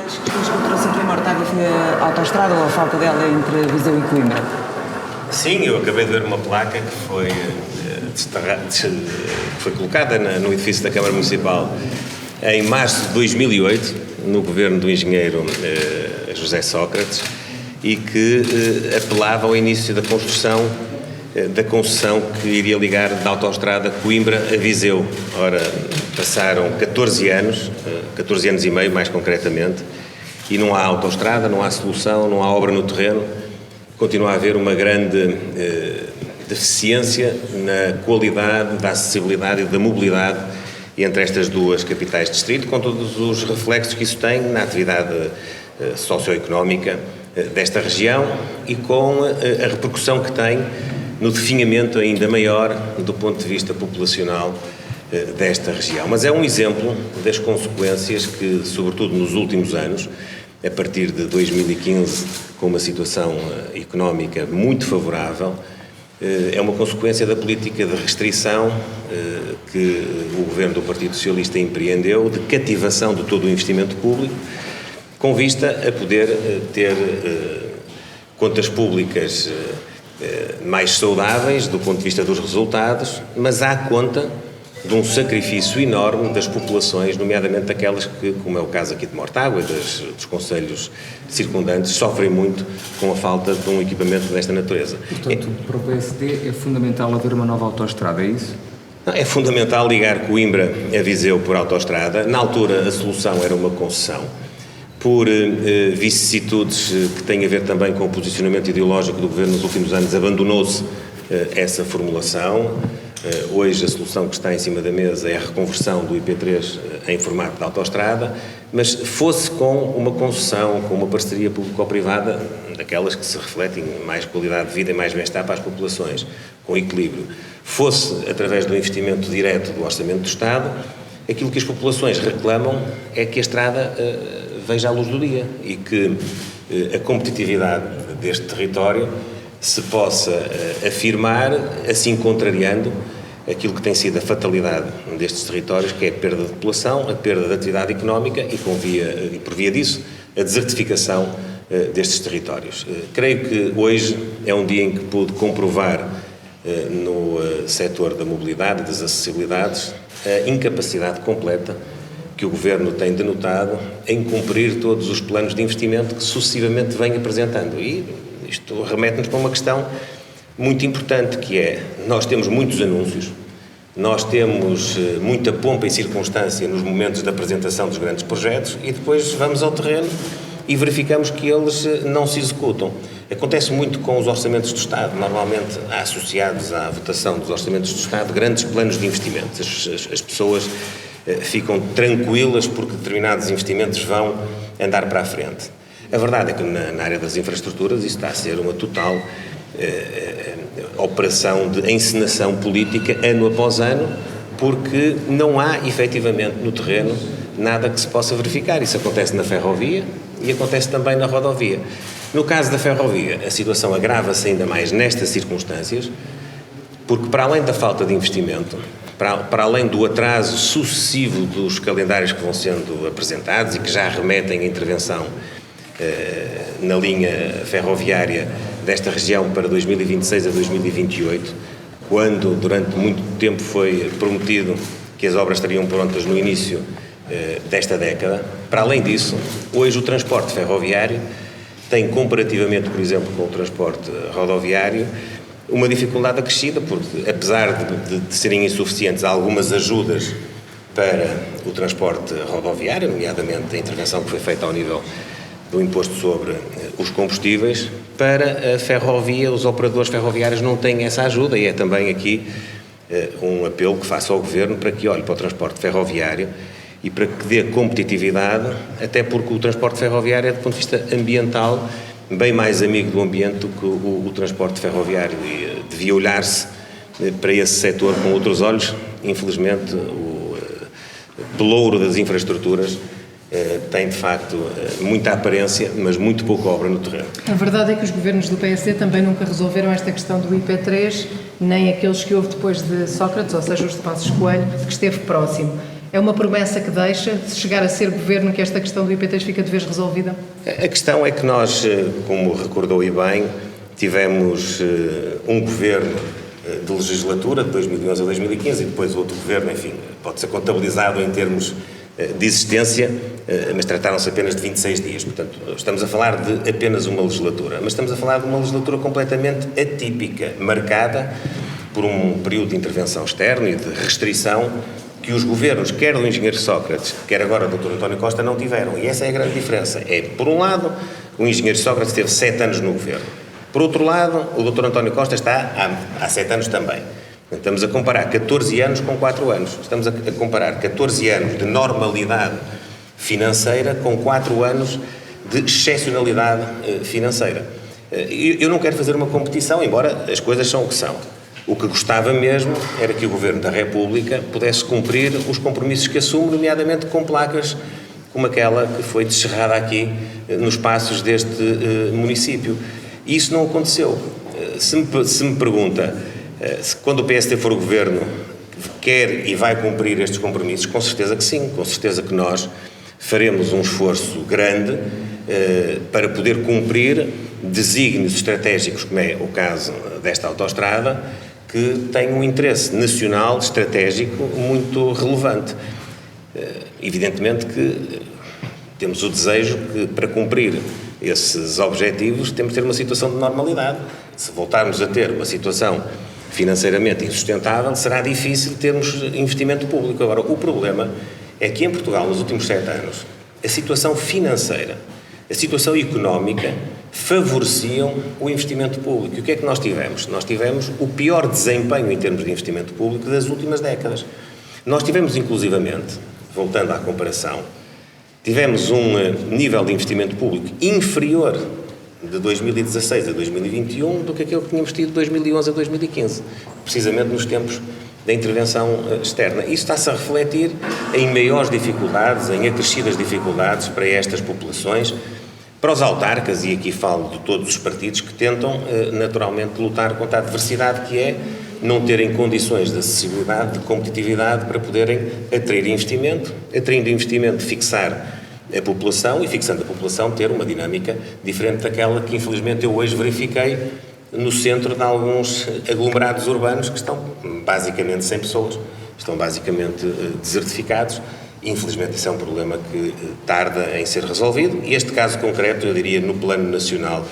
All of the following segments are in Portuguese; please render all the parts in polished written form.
As questões que trouxe aqui em Mortágua foi a autoestrada ou a falta dela entre Viseu e Coimbra? Sim, eu acabei de ver uma placa que foi, colocada no edifício da Câmara Municipal em março de 2008, no governo do engenheiro José Sócrates, e que apelava ao início da construção da concessão que iria ligar da autoestrada Coimbra a Viseu. Ora, passaram 14 anos e meio mais concretamente, e não há autoestrada, não há solução, não há obra no terreno. Continua a haver uma grande deficiência na qualidade da acessibilidade e da mobilidade entre estas duas capitais de distrito, com todos os reflexos que isso tem na atividade socioeconómica desta região e com a repercussão que tem no definhamento ainda maior do ponto de vista populacional desta região. Mas é um exemplo das consequências que, sobretudo nos últimos anos, a partir de 2015, com uma situação económica muito favorável, é uma consequência da política de restrição que o governo do Partido Socialista empreendeu, de cativação de todo o investimento público, com vista a poder ter contas públicas mais saudáveis do ponto de vista dos resultados, mas à conta de um sacrifício enorme das populações, nomeadamente daquelas que, como é o caso aqui de Mortágua e dos concelhos circundantes, sofrem muito com a falta de um equipamento desta natureza. Portanto, para o PSD é fundamental haver uma nova autoestrada, é isso? É fundamental ligar Coimbra a Viseu por autoestrada. Na altura a solução era uma concessão. Por vicissitudes que têm a ver também com o posicionamento ideológico do Governo nos últimos anos, abandonou-se essa formulação. Hoje a solução que está em cima da mesa é a reconversão do IP3 em formato de autoestrada, mas fosse com uma concessão, com uma parceria público-privada, daquelas que se refletem em mais qualidade de vida e mais bem-estar para as populações, com equilíbrio, fosse através do investimento direto do Orçamento do Estado, aquilo que as populações reclamam é que a estrada veja a luz do dia e que a competitividade deste território se possa afirmar, assim contrariando aquilo que tem sido a fatalidade destes territórios, que é a perda de população, a perda de atividade económica e por via disso, a desertificação destes territórios. Creio que hoje é um dia em que pude comprovar no setor da mobilidade e das acessibilidades a incapacidade completa que o Governo tem denotado em cumprir todos os planos de investimento que sucessivamente vem apresentando. E isto remete-nos para uma questão muito importante, que é, nós temos muitos anúncios, nós temos muita pompa e circunstância nos momentos da apresentação dos grandes projetos e depois vamos ao terreno e verificamos que eles não se executam. Acontece muito com os orçamentos do Estado. Normalmente há associados à votação dos orçamentos do Estado grandes planos de investimentos. As pessoas ficam tranquilas porque determinados investimentos vão andar para a frente. A verdade é que na área das infraestruturas isso está a ser uma total operação de encenação política ano após ano, porque não há efetivamente no terreno nada que se possa verificar. Isso acontece na ferrovia e acontece também na rodovia. No caso da ferrovia, a situação agrava-se ainda mais nestas circunstâncias, porque para além da falta de investimento, para além do atraso sucessivo dos calendários que vão sendo apresentados e que já remetem à intervenção na linha ferroviária desta região para 2026 a 2028, quando durante muito tempo foi prometido que as obras estariam prontas no início desta década. Para além disso, hoje o transporte ferroviário tem, comparativamente, por exemplo, com o transporte rodoviário, uma dificuldade acrescida, porque apesar de serem insuficientes algumas ajudas para o transporte rodoviário, nomeadamente a intervenção que foi feita ao nível do imposto sobre os combustíveis, para a ferrovia, os operadores ferroviários não têm essa ajuda, e é também aqui um apelo que faço ao Governo para que olhe para o transporte ferroviário e para que dê competitividade, até porque o transporte ferroviário é, do ponto de vista ambiental, bem mais amigo do ambiente do que o transporte ferroviário, e devia olhar-se para esse setor com outros olhos. Infelizmente, o pelouro das infraestruturas tem, de facto, muita aparência, mas muito pouca obra no terreno. A verdade é que os governos do PSD também nunca resolveram esta questão do IP3, nem aqueles que houve depois de Sócrates, ou seja, os de Passos Coelho, que esteve próximo. É uma promessa que deixa, se chegar a ser governo, que esta questão do IPTs fica de vez resolvida? A questão é que nós, como recordou e bem, tivemos um governo de legislatura, de 2011 a 2015, e depois outro governo, enfim, pode ser contabilizado em termos de existência, mas trataram-se apenas de 26 dias. Portanto, estamos a falar de apenas uma legislatura, mas estamos a falar de uma legislatura completamente atípica, marcada por um período de intervenção externa e de restrição que os governos, quer do engenheiro Sócrates, quer agora do Dr. António Costa, não tiveram. E essa é a grande diferença. Por um lado, o engenheiro Sócrates teve 7 anos no governo. Por outro lado, o Dr. António Costa está há 7 anos também. Estamos a comparar 14 anos com 4 anos. Estamos a comparar 14 anos de normalidade financeira com 4 anos de excepcionalidade financeira. Eu não quero fazer uma competição, embora as coisas são o que são. O que gostava mesmo era que o Governo da República pudesse cumprir os compromissos que assume, nomeadamente com placas como aquela que foi descerrada aqui nos passos deste município. E isso não aconteceu. Se me pergunta se quando o PSD for o Governo quer e vai cumprir estes compromissos, com certeza que sim, com certeza que nós faremos um esforço grande para poder cumprir desígnios estratégicos, como é o caso desta autoestrada, que tem um interesse nacional estratégico muito relevante. Evidentemente que temos o desejo que, para cumprir esses objetivos, temos de ter uma situação de normalidade. Se voltarmos a ter uma situação financeiramente insustentável, será difícil termos investimento público. Agora, o problema é que em Portugal, nos últimos 7 anos, a situação financeira, a situação económica favoreciam o investimento público. E o que é que nós tivemos? Nós tivemos o pior desempenho em termos de investimento público das últimas décadas. Nós tivemos, inclusivamente, voltando à comparação, tivemos um nível de investimento público inferior de 2016 a 2021 do que aquele que tínhamos tido de 2011 a 2015, precisamente nos tempos da intervenção externa. Isso está-se a refletir em maiores dificuldades, em acrescidas dificuldades para estas populações, para os autarcas, e aqui falo de todos os partidos que tentam naturalmente lutar contra a adversidade que é não terem condições de acessibilidade, de competitividade para poderem atrair investimento, atraindo investimento, fixar a população e, fixando a população, ter uma dinâmica diferente daquela que, infelizmente, eu hoje verifiquei no centro de alguns aglomerados urbanos que estão basicamente sem pessoas, estão basicamente desertificados. Infelizmente, isso é um problema que tarda em ser resolvido. E este caso concreto, eu diria, no plano nacional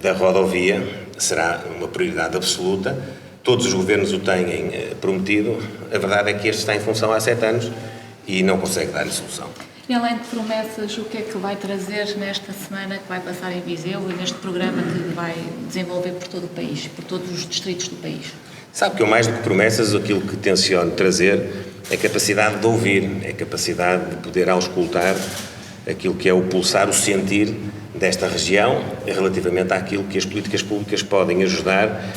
da rodovia, será uma prioridade absoluta. Todos os governos o têm prometido. A verdade é que este está em função há 7 anos e não consegue dar-lhe solução. E além de promessas, o que é que vai trazer nesta semana que vai passar em Viseu e neste programa que vai desenvolver por todo o país, por todos os distritos do país? Sabe que eu, mais do que promessas, aquilo que tenciono trazer é capacidade de ouvir, é capacidade de poder auscultar aquilo que é o pulsar, o sentir desta região relativamente àquilo que as políticas públicas podem ajudar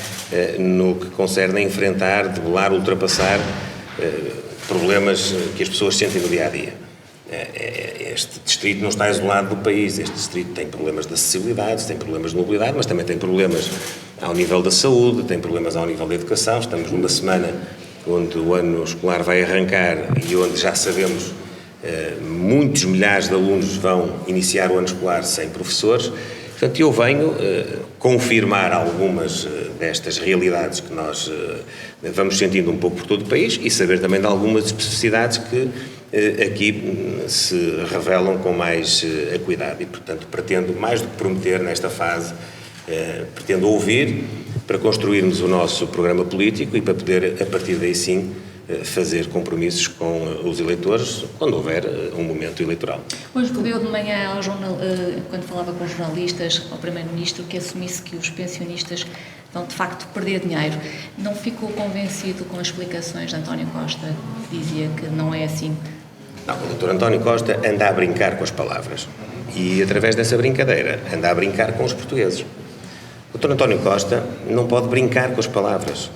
no que concerne a enfrentar, debelar, ultrapassar problemas que as pessoas sentem no dia-a-dia. Este distrito não está isolado do país, este distrito tem problemas de acessibilidade, tem problemas de mobilidade, mas também tem problemas ao nível da saúde, tem problemas ao nível da educação. Estamos numa semana onde o ano escolar vai arrancar e onde já sabemos muitos milhares de alunos vão iniciar o ano escolar sem professores. Portanto, eu venho confirmar algumas destas realidades que nós vamos sentindo um pouco por todo o país e saber também de algumas especificidades que aqui se revelam com mais acuidado e, portanto, pretendo, mais do que prometer nesta fase, pretendo ouvir para construirmos o nosso programa político e para poder, a partir daí sim, fazer compromissos com os eleitores quando houver um momento eleitoral. Hoje pediu de manhã, quando falava com os jornalistas, ao Primeiro-Ministro, que assumisse que os pensionistas vão de facto perder dinheiro. Não ficou convencido com as explicações de António Costa, que dizia que não é assim? Não, o Dr. António Costa anda a brincar com as palavras e, através dessa brincadeira, anda a brincar com os portugueses. O Dr. António Costa não pode brincar com as palavras.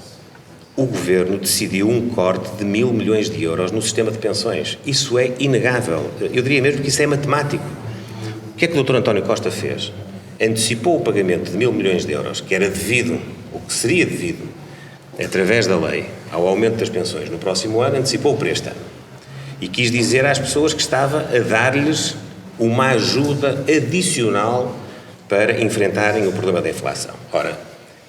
O Governo decidiu um corte de 1.000 milhões de euros no sistema de pensões. Isso é inegável. Eu diria mesmo que isso é matemático. O que é que o Dr. António Costa fez? Antecipou o pagamento de 1.000 milhões de euros, que era devido, o que seria devido, através da lei, ao aumento das pensões no próximo ano, antecipou para este ano. E quis dizer às pessoas que estava a dar-lhes uma ajuda adicional para enfrentarem o problema da inflação. Ora,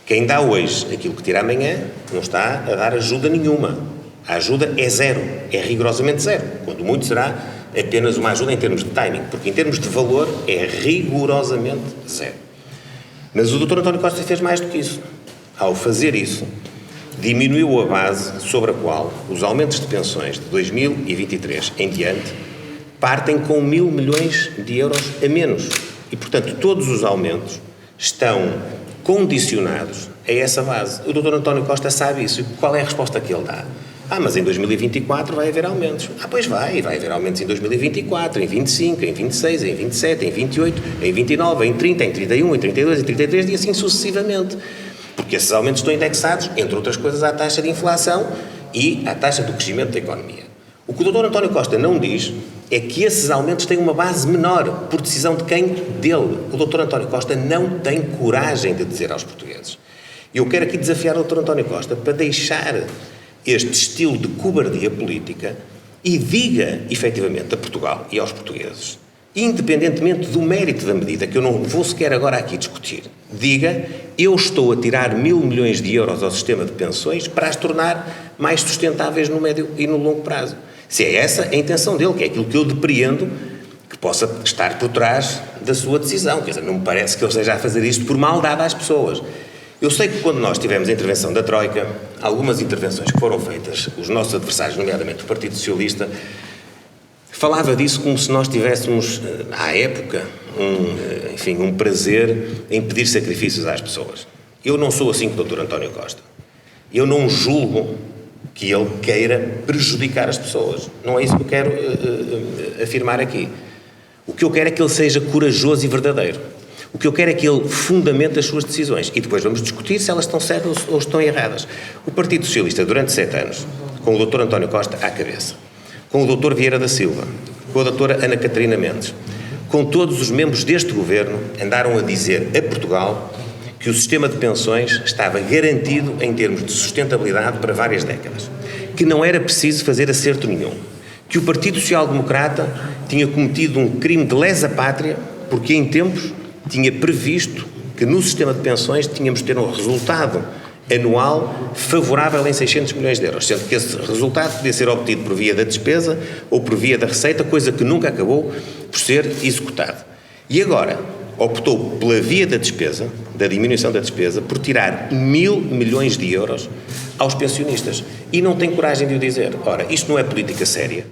quem dá hoje aquilo que tira amanhã não está a dar ajuda nenhuma. A ajuda é zero, é rigorosamente zero. Quando muito será apenas uma ajuda em termos de timing, porque em termos de valor é rigorosamente zero. Mas o Dr. António Costa fez mais do que isso. Ao fazer isso, diminuiu a base sobre a qual os aumentos de pensões de 2023 em diante partem com 1.000 milhões de euros a menos. E, portanto, todos os aumentos estão condicionados a essa base. O Dr. António Costa sabe isso. E qual é a resposta que ele dá? Mas em 2024 vai haver aumentos. Pois vai haver aumentos em 2024, em 25, em 26, em 27, em 28, em 29, em 30, em 31, em 32, em 33 e assim sucessivamente. Porque esses aumentos estão indexados, entre outras coisas, à taxa de inflação e à taxa do crescimento da economia. O que o Dr. António Costa não diz é que esses aumentos têm uma base menor, por decisão de quem? Dele. O Dr. António Costa não tem coragem de dizer aos portugueses. E eu quero aqui desafiar o Dr. António Costa para deixar este estilo de cobardia política e diga, efetivamente, a Portugal e aos portugueses, independentemente do mérito da medida, que eu não vou sequer agora aqui discutir, diga, eu estou a tirar 1.000 milhões de euros ao sistema de pensões para as tornar mais sustentáveis no médio e no longo prazo. Se é essa a intenção dele, que é aquilo que eu depreendo que possa estar por trás da sua decisão. Quer dizer, não me parece que ele esteja a fazer isto por maldade às pessoas. Eu sei que quando nós tivemos a intervenção da Troika, algumas intervenções que foram feitas, os nossos adversários, nomeadamente o Partido Socialista, falava disso como se nós tivéssemos, à época, um prazer em pedir sacrifícios às pessoas. Eu não sou assim com o Dr. António Costa. Eu não julgo que ele queira prejudicar as pessoas. Não é isso que eu quero afirmar aqui. O que eu quero é que ele seja corajoso e verdadeiro. O que eu quero é que ele fundamente as suas decisões e depois vamos discutir se elas estão certas ou estão erradas. O Partido Socialista, durante 7 anos, com o Dr. António Costa à cabeça, com o Dr. Vieira da Silva, com a Dra. Ana Catarina Mendes, com todos os membros deste governo, andaram a dizer a Portugal que o sistema de pensões estava garantido em termos de sustentabilidade para várias décadas, que não era preciso fazer acerto nenhum, que o Partido Social Democrata tinha cometido um crime de lesa pátria porque em tempos tinha previsto que no sistema de pensões tínhamos de ter um resultado anual favorável em 600 milhões de euros, sendo que esse resultado podia ser obtido por via da despesa ou por via da receita, coisa que nunca acabou por ser executado. E agora optou pela via da despesa, da diminuição da despesa, por tirar 1.000 milhões de euros aos pensionistas. E não tem coragem de o dizer. Ora, isto não é política séria.